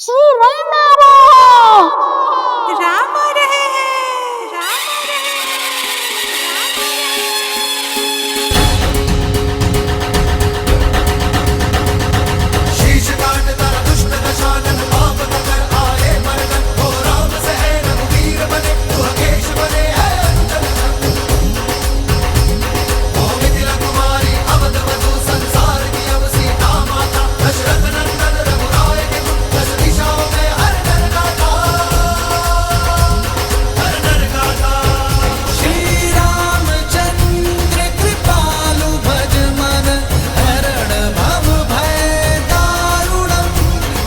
श्री राम आ रहे हैं। राम आ रहे हैं, राम आ रहे हैं। शीश काट तारा दुष्ट दशानन पाप कर आए मर्दन हो राम से है रघुवीर बने तू अकेश बने है अंजन ओ मिथिला कुमारी अवध वधु संसार की अब सीता माता दशरथ नंदन रघुराय के गुण दस दिशाओं में हर नर गाता श्री रामचंद्र कृपालु भज मन हरण भव भय दारुणम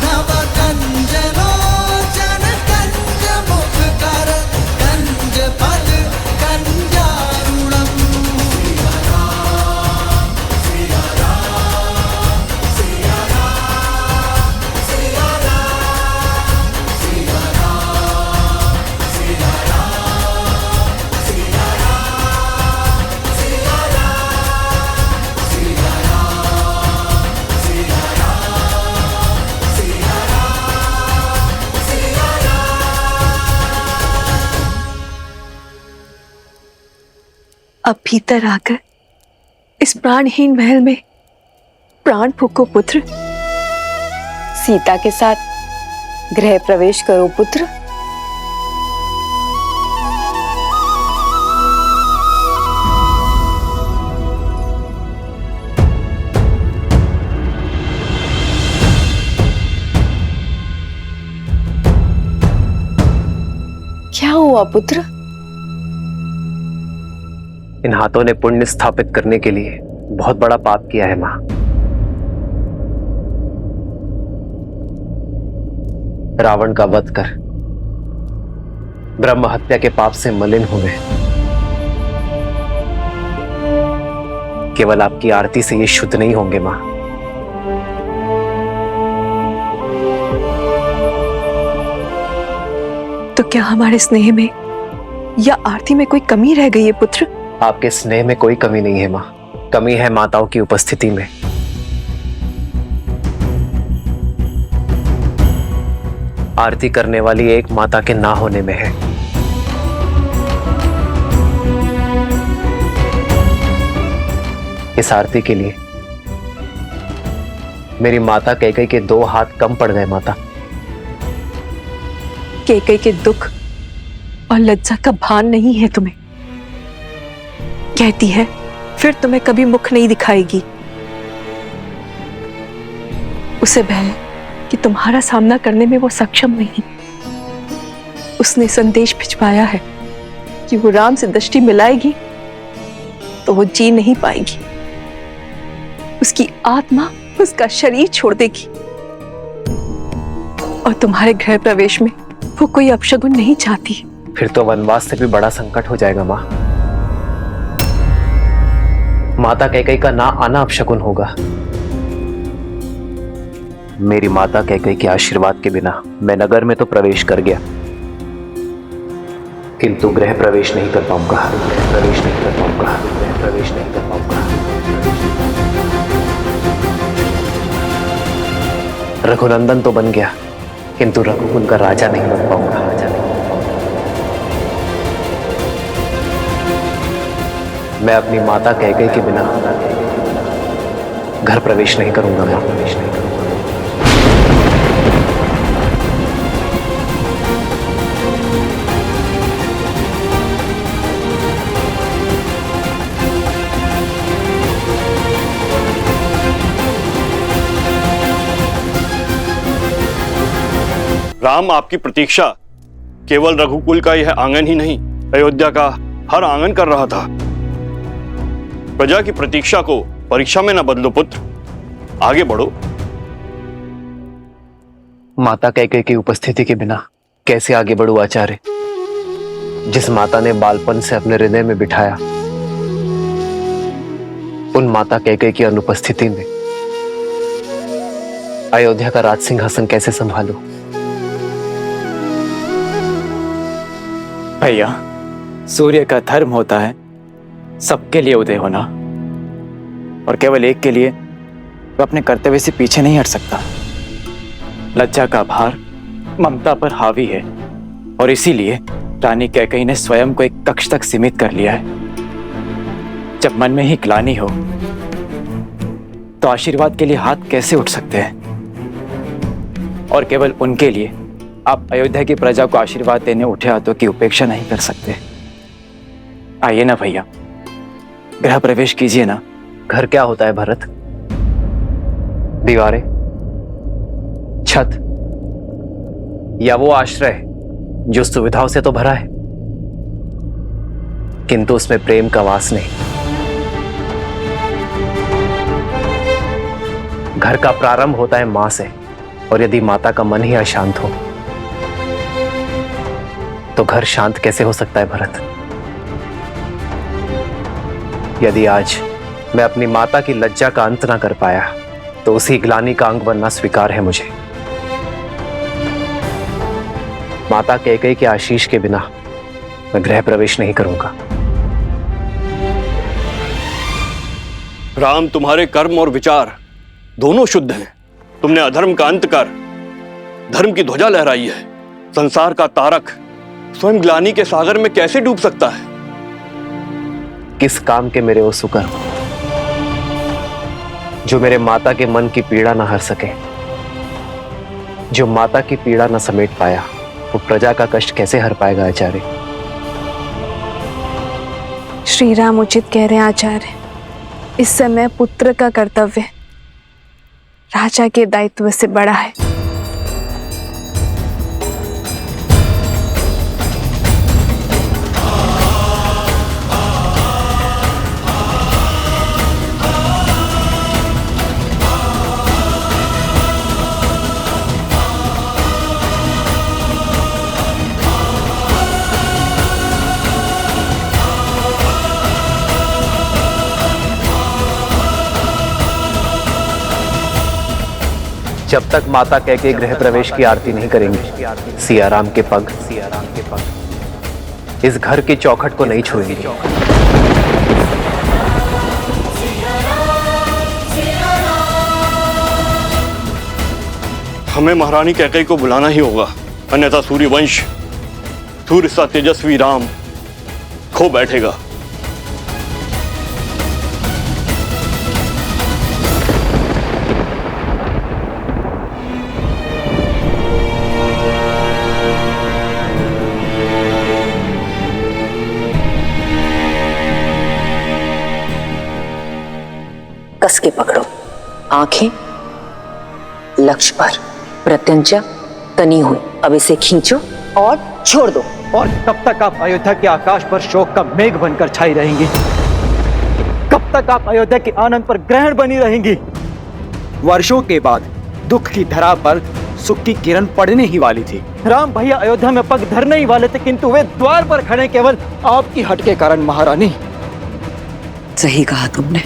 नव कंज लोचन कंज मुख कर कंज पद कंजारुणम सिया राम सिया राम सिया राम सिया राम सिया राम सिया राम सिया राम सिया राम सिया राम सिया राम सिया राम सिया अब भीतर आकर इस प्राणहीन महल में प्राण फूको पुत्र। सीता के साथ गृह प्रवेश करो पुत्र। क्या हुआ पुत्र? इन हाथों ने पुण्य स्थापित करने के लिए बहुत बड़ा पाप किया है मां। रावण का वध कर ब्रह्म हत्या के पाप से मलिन हुए। केवल आपकी आरती से ये शुद्ध नहीं होंगे मां। तो क्या हमारे स्नेह में या आरती में कोई कमी रह गई है पुत्र? आपके स्नेह में कोई कमी नहीं है मां, कमी है माताओं की उपस्थिति में। आरती करने वाली एक माता के ना होने में है। इस आरती के लिए मेरी माता कैकेयी के 2 हाथ कम पड़ गए माता। कैकेयी के दुख और लज्जा का भान नहीं है तुम्हें। कहती है फिर तुम्हें कभी मुख नहीं दिखाएगी। उसे भय है कि तुम्हारा सामना करने में वो सक्षम नहीं। उसने संदेश भिजवाया है कि वो राम से दृष्टि मिलाएगी तो वो जी नहीं पाएगी। उसकी आत्मा उसका शरीर छोड़ देगी और तुम्हारे गृह प्रवेश में वो कोई अपशगुन नहीं चाहती। फिर तो वनवास से भी बड़ा संकट हो जाएगा मां। माता कैकेयी का ना आना अपशकुन होगा। मेरी माता कैकेयी के आशीर्वाद के बिना मैं नगर में तो प्रवेश कर गया, किंतु गृह प्रवेश नहीं कर पाऊंगा। गृह प्रवेश नहीं कर पाऊंगा। गृह प्रवेश नहीं कर पाऊंगा। रघुनंदन तो बन गया, किंतु रघुकुल का राजा नहीं बन पाऊंगा। राजा नहीं बन पाऊंगा। मैं अपनी माता कैकेयी के बिना घर प्रवेश नहीं करूंगा। मैं प्रवेश नहीं करूंगा। राम आपकी प्रतीक्षा केवल रघुकुल का यह आंगन ही नहीं, अयोध्या का हर आंगन कर रहा था। प्रजा की प्रतीक्षा को परीक्षा में न बदलो पुत्र, आगे बढ़ो। माता कैकेयी की उपस्थिति के बिना कैसे आगे बढ़ूं आचार्य? जिस माता ने बालपन से अपने हृदय में बिठाया, उन माता कैकेयी की अनुपस्थिति में अयोध्या का राज सिंहासन कैसे संभालूं? भैया, सूर्य का धर्म होता है सबके लिए उदय होना, और केवल एक के लिए वह अपने कर्तव्य से पीछे नहीं हट सकता। लज्जा का भार ममता पर हावी है और इसीलिए रानी कैकेयी ने स्वयं को एक कक्ष तक सीमित कर लिया है। जब मन में ही ग्लानि हो तो आशीर्वाद के लिए हाथ कैसे उठ सकते हैं? और केवल उनके लिए आप अयोध्या की प्रजा को आशीर्वाद देने उठे हाथों की उपेक्षा नहीं कर सकते। आइए ना भैया, गृह प्रवेश कीजिए ना। घर क्या होता है भरत? दीवारें, छत या वो आश्रय जो सुविधाओं से तो भरा है किंतु उसमें प्रेम का वास नहीं। घर का प्रारंभ होता है मां से, और यदि माता का मन ही अशांत हो तो घर शांत कैसे हो सकता है भरत? यदि आज मैं अपनी माता की लज्जा का अंत ना कर पाया तो उसी ग्लानि का अंग बनना स्वीकार है मुझे। माता कैकेयी के आशीष के बिना मैं गृह प्रवेश नहीं करूंगा। राम, तुम्हारे कर्म और विचार दोनों शुद्ध हैं। तुमने अधर्म का अंत कर धर्म की ध्वजा लहराई है। संसार का तारक स्वयं ग्लानि के सागर में कैसे डूब सकता है? किस काम के मेरे वो सुकर्म जो मेरे माता के मन की पीड़ा न हर सके? जो माता की पीड़ा न समेट पाया वो प्रजा का कष्ट कैसे हर पाएगा आचार्य? श्री राम उचित कह रहे हैं आचार्य। इस समय पुत्र का कर्तव्य राजा के दायित्व से बड़ा है। जब तक माता कैकेयी गृह प्रवेश की आरती नहीं करेंगी सियाराम के पग इस घर की चौखट को नहीं छुएंगे। हमें महारानी कैकेयी को बुलाना ही होगा, अन्यथा सूर्यवंश, सूर्य सा तेजस्वी राम खो बैठेगा। कस के पकड़ो, आंखें लक्ष्य पर, प्रत्यंचा तनी हुई। अब इसे खींचो और छोड़ दो। और कब तक आप अयोध्या के आकाश पर शोक का मेघ बनकर छाई रहेंगी? कब तक आप अयोध्या के आनंद पर ग्रहण बनी रहेंगी? वर्षों के बाद दुख की धरा पर सुख की किरण पड़ने ही वाली थी। राम भैया अयोध्या में पग धरने ही वाले थे, किंतु वे द्वार पर खड़े केवल आपकी हट के कारण। महारानी, सही कहा तुमने।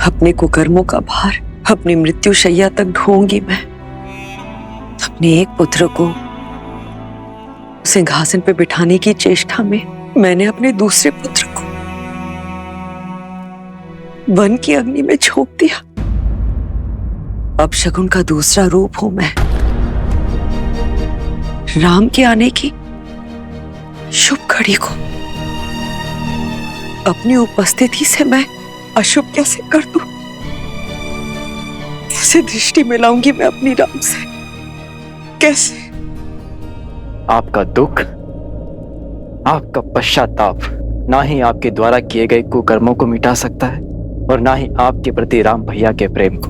अपने कुकर्मों का भार अपनी मृत्यु शैया तक ढोऊंगी मैं। अपने एक पुत्र को सिंहासन पे बिठाने की चेष्टा में मैंने अपने दूसरे पुत्र को वन की अग्नि में झोंक दिया। अब शकुन का दूसरा रूप हूं मैं। राम के आने की शुभ घड़ी को अपनी उपस्थिति से मैं अशुभ कैसे कर दूं? कैसे दृष्टि मिलाऊंगी मैं अपनी राम से? कैसे? आपका दुख, आपका पश्चाताप ना ही आपके द्वारा किए गए कुकर्मों को मिटा सकता है और ना ही आपके प्रति राम भैया के प्रेम को।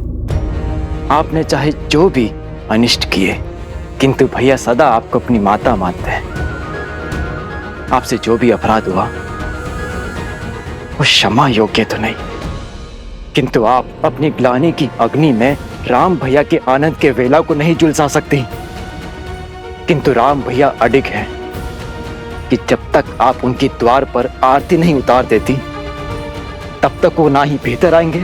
आपने चाहे जो भी अनिष्ट किए, किंतु भैया सदा आपको अपनी माता मानते हैं। आपसे जो भी अपराध हुआ वो क्षमा योग्य तो नहीं, किंतु आप अपनी ग्लानि की अग्नि में राम भैया के आनंद के वेला को नहीं झुलसा सकती। किंतु राम भैया अडिग है कि जब तक आप उनकी द्वार पर आरती नहीं उतार देती तब तक वो ना ही भीतर आएंगे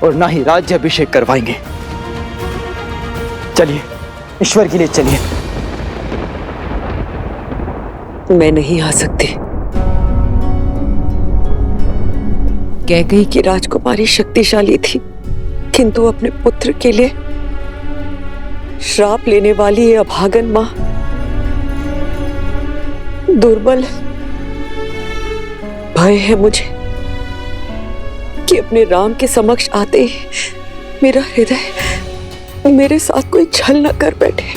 और ना ही राज्याभिषेक करवाएंगे। चलिए, ईश्वर के लिए चलिए। मैं नहीं आ सकती। कैकेयी की राजकुमारी शक्तिशाली थी, किंतु अपने पुत्र के लिए श्राप लेने वाली ये अभागन मां दुर्बल है। भय है मुझे कि अपने राम के समक्ष आते ही मेरा हृदय मेरे साथ कोई छल न कर बैठे,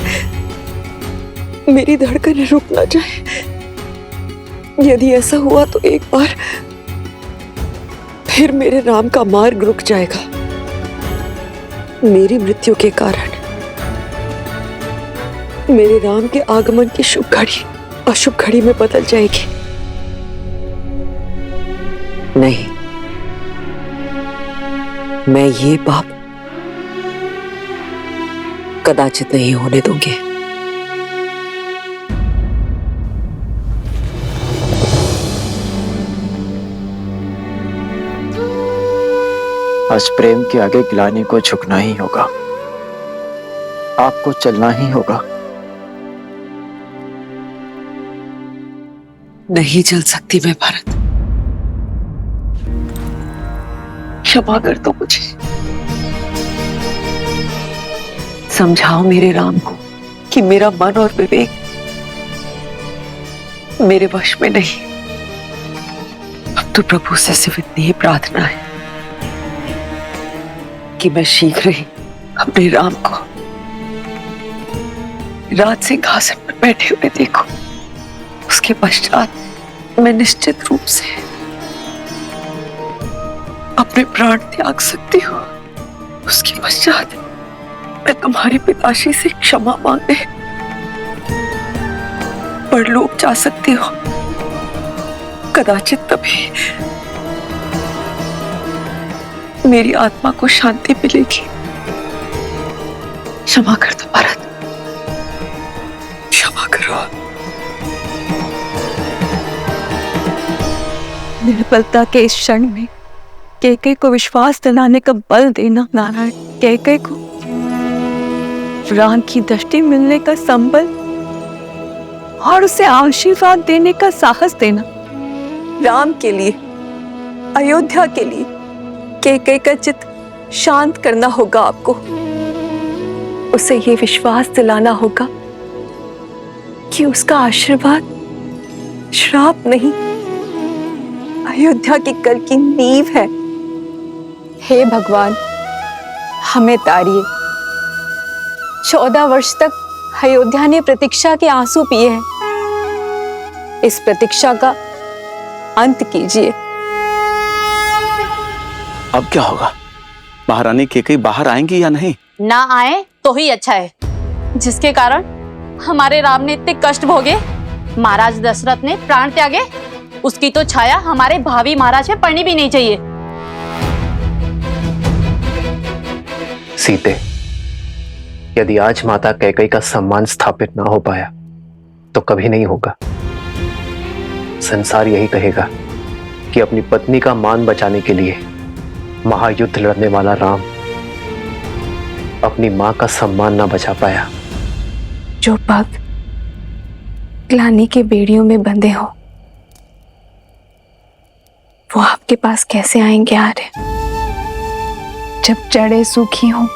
मेरी धड़कन रुक न जाए। यदि ऐसा हुआ तो एक बार फिर मेरे राम का मार्ग रुक जाएगा। मेरी मृत्यु के कारण मेरे राम के आगमन की शुभ घड़ी अशुभ घड़ी में बदल जाएगी। नहीं, मैं ये पाप कदाचित नहीं होने दूंगी। आज प्रेम के आगे गिलानी को झुकना ही होगा, आपको चलना ही होगा। नहीं चल सकती मैं भरत, क्षमा कर दो मुझे। समझाओ मेरे राम को कि मेरा मन और विवेक मेरे वश में नहीं। अब तो प्रभु से सिर्फ इतनी ही प्रार्थना है कि मैं शीघ्र ही अपने राम को राज सिंहासन पर बैठे हुए देखूं। उसके पश्चात मैं निश्चित रूप से अपने प्राण त्याग सकती हूँ। उसके पश्चात मैं तुम्हारे पिताश्री से क्षमा मांगने परलोक जा सकती हूँ। कदाचित तभी मेरी आत्मा को शांति मिलेगी। क्षमा कर दो भरत, क्षमा करो। निर्बलता के इस क्षण में कैकेयी को विश्वास दिलाने का बल देना नारायण, कैकेयी को राम की दृष्टि मिलने का संबल और उसे आशीर्वाद देने का साहस देना। राम के लिए, अयोध्या के लिए कैकेयी का चित्त शांत करना होगा आपको। उसे ये विश्वास दिलाना होगा कि उसका आशीर्वाद श्राप नहीं, अयोध्या की कल की नींव है। हे भगवान, हमें तारिए। 14 वर्ष तक अयोध्या ने प्रतीक्षा के आंसू पिए हैं। इस प्रतीक्षा का अंत कीजिए। अब क्या होगा? महारानी कैकेयी बाहर आएंगी या नहीं? ना आए तो ही अच्छा है, जिसके कारण हमारे राम ने इतने कष्ट भोगे, महाराज दशरथ ने प्राण त्यागे, उसकी तो छाया हमारे भावी महाराज पे पड़नी भी नहीं चाहिए। सीते, यदि आज माता कैकेयी का सम्मान स्थापित ना हो पाया तो कभी नहीं होगा। संसार यही कहेगा कि अपनी पत्नी का मान बचाने के लिए महायुद्ध लड़ने वाला राम अपनी मां का सम्मान ना बचा पाया। जो भक्त ग्लानि के बेड़ियों में बंधे हो वो आपके पास कैसे आएंगे आर्य? जब जड़ें सूखी हो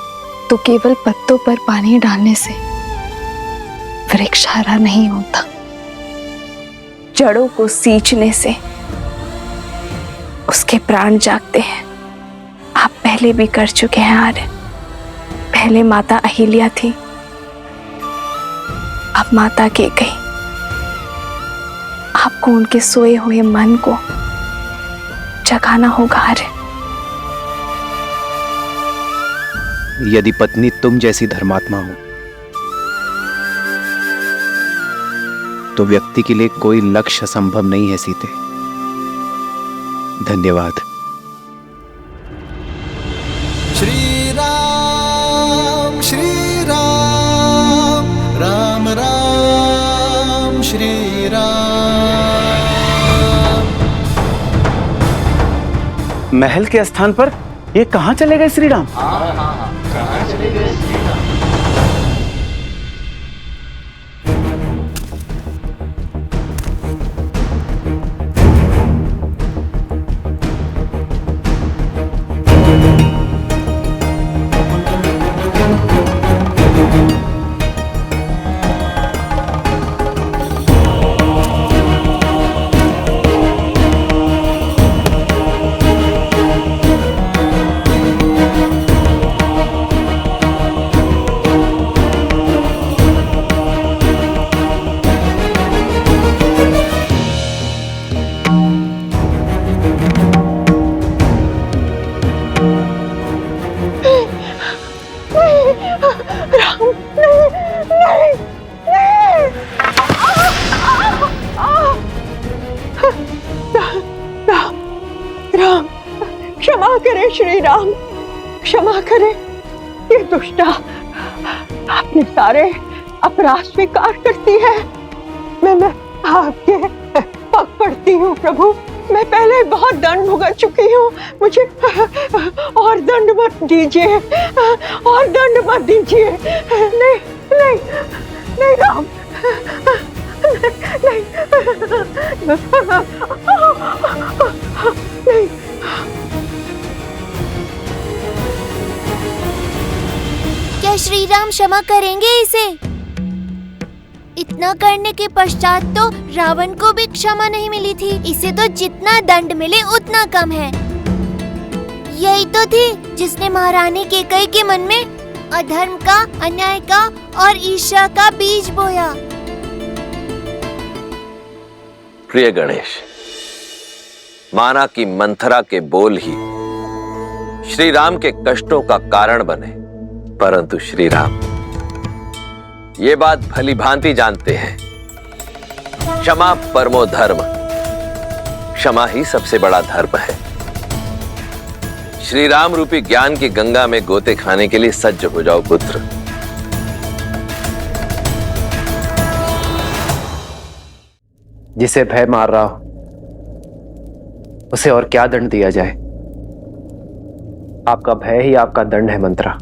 तो केवल पत्तों पर पानी डालने से वृक्ष हरा नहीं होता। जड़ों को सींचने से उसके प्राण जागते हैं। आप पहले भी कर चुके हैं आर्य। पहले माता अहिल्या थी, अब माता कैकेयी। आपको उनके सोए हुए मन को जगाना होगा आर्य। यदि पत्नी तुम जैसी धर्मात्मा हो तो व्यक्ति के लिए कोई लक्ष्य संभव नहीं है सीते। धन्यवाद। श्री राम राम राम श्री राम। महल के स्थान पर ये कहां चले गए श्री राम? श्री राम, क्षमा करें ये दुष्टा अपने सारे अपराध स्वीकार करती है। मैं आपके पग पड़ती हूँ प्रभु, मैं पहले बहुत दंड भुगत चुकी हूँ, मुझे और दंड मत दीजिए, और दंड मत दीजिए। नहीं नहीं नहीं राम, नहीं नहीं। क्या श्री राम क्षमा करेंगे इसे? इतना करने के पश्चात तो रावण को भी क्षमा नहीं मिली थी। इसे तो जितना दंड मिले उतना कम है। यही तो थी जिसने महारानी कैकेयी के मन में अधर्म का, अन्याय का और ईर्ष्या का बीज बोया। प्रिय गणेश, माना कि मंथरा के बोल ही श्री राम के कष्टों का कारण बने, परंतु श्री राम ये बात भली भांति जानते हैं, क्षमा परमो धर्म, क्षमा ही सबसे बड़ा धर्म है। श्री राम रूपी ज्ञान की गंगा में गोते खाने के लिए सज्ज हो जाओ पुत्र। जिसे भय मार रहा हो उसे और क्या दंड दिया जाए? आपका भय ही आपका दंड है मंत्रा।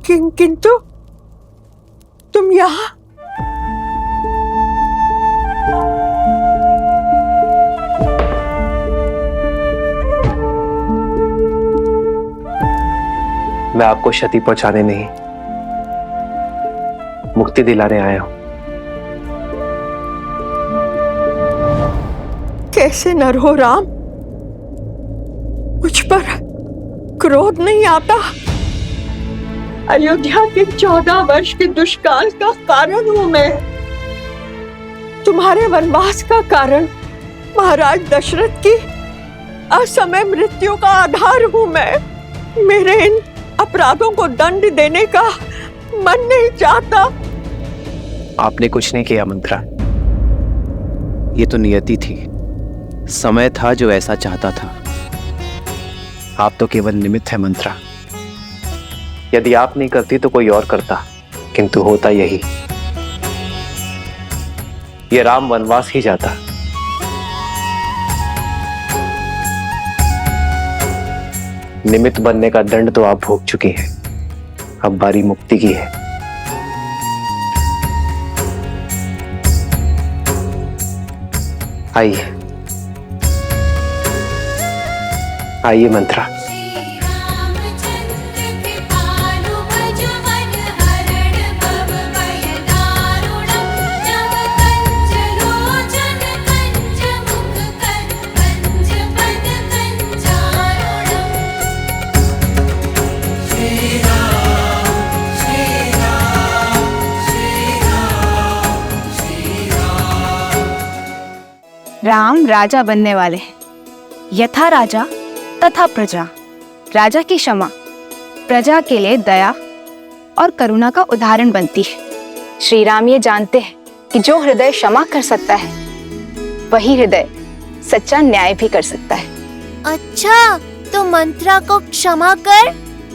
किंतु तुम यहाँ? मैं आपको क्षति पहुंचाने नहीं, मुक्ति दिलाने आया हूं। कैसे नर हो राम, मुझ पर क्रोध नहीं आता? अयोध्या के 14 वर्ष के दुष्काल का कारण हूं मैं। तुम्हारे वनवास का कारण महाराज दशरथ की असमय मृत्यु का आधार हूं मैं। मेरे इन अपराधों को दंड देने का मन नहीं चाहता। आपने कुछ नहीं किया मंत्रा, ये तो नियति थी, समय था जो ऐसा चाहता था। आप तो केवल निमित्त है मंत्रा। यदि आप नहीं करती तो कोई और करता, किंतु होता यही, ये राम वनवास ही जाता। निमित्त बनने का दंड तो आप भोग चुकी हैं, अब बारी मुक्ति की है। आइए आइए मंत्रा। राम राजा बनने वाले हैं। यथा राजा तथा प्रजा। राजा की क्षमा प्रजा के लिए दया और करुणा का उदाहरण बनती है। श्री राम ये जानते हैं कि जो हृदय क्षमा कर सकता है वही हृदय सच्चा न्याय भी कर सकता है। अच्छा, तो मंत्रा को क्षमा कर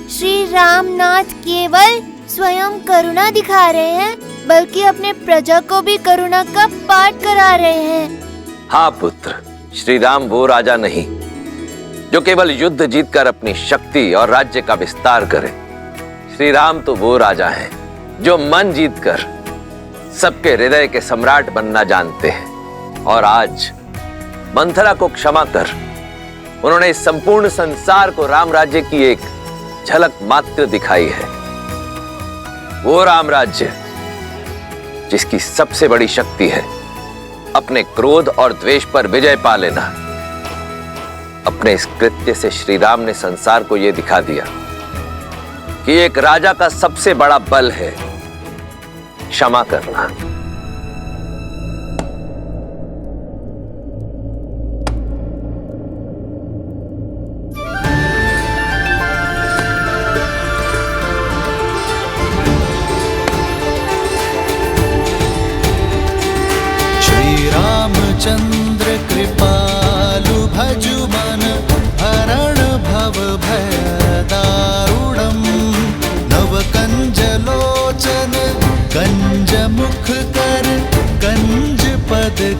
श्री रामनाथ केवल स्वयं करुणा दिखा रहे हैं, बल्कि अपने प्रजा को भी करुणा का पाठ करा रहे हैं। हाँ पुत्र, श्री राम वो राजा नहीं जो केवल युद्ध जीतकर अपनी शक्ति और राज्य का विस्तार करे। श्री राम तो वो राजा हैं जो मन जीतकर सबके हृदय के सम्राट बनना जानते हैं। और आज मंथरा को क्षमा कर उन्होंने इस संपूर्ण संसार को राम राज्य की एक झलक मात्र दिखाई है। वो राम राज्य जिसकी सबसे बड़ी शक्ति है अपने क्रोध और द्वेष पर विजय पा लेना। अपने इस कृत्य से श्री राम ने संसार को यह दिखा दिया कि एक राजा का सबसे बड़ा बल है क्षमा करना। चंद्र कृपालु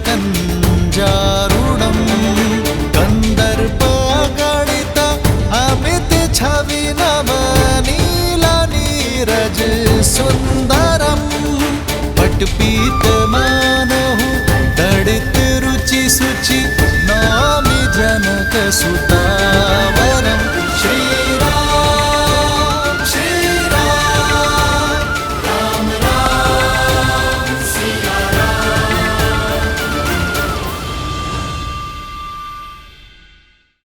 कञ्जारुणं कन्दर्पगणित अमित छवि नवनील नीरज सुन्दरं पटपीत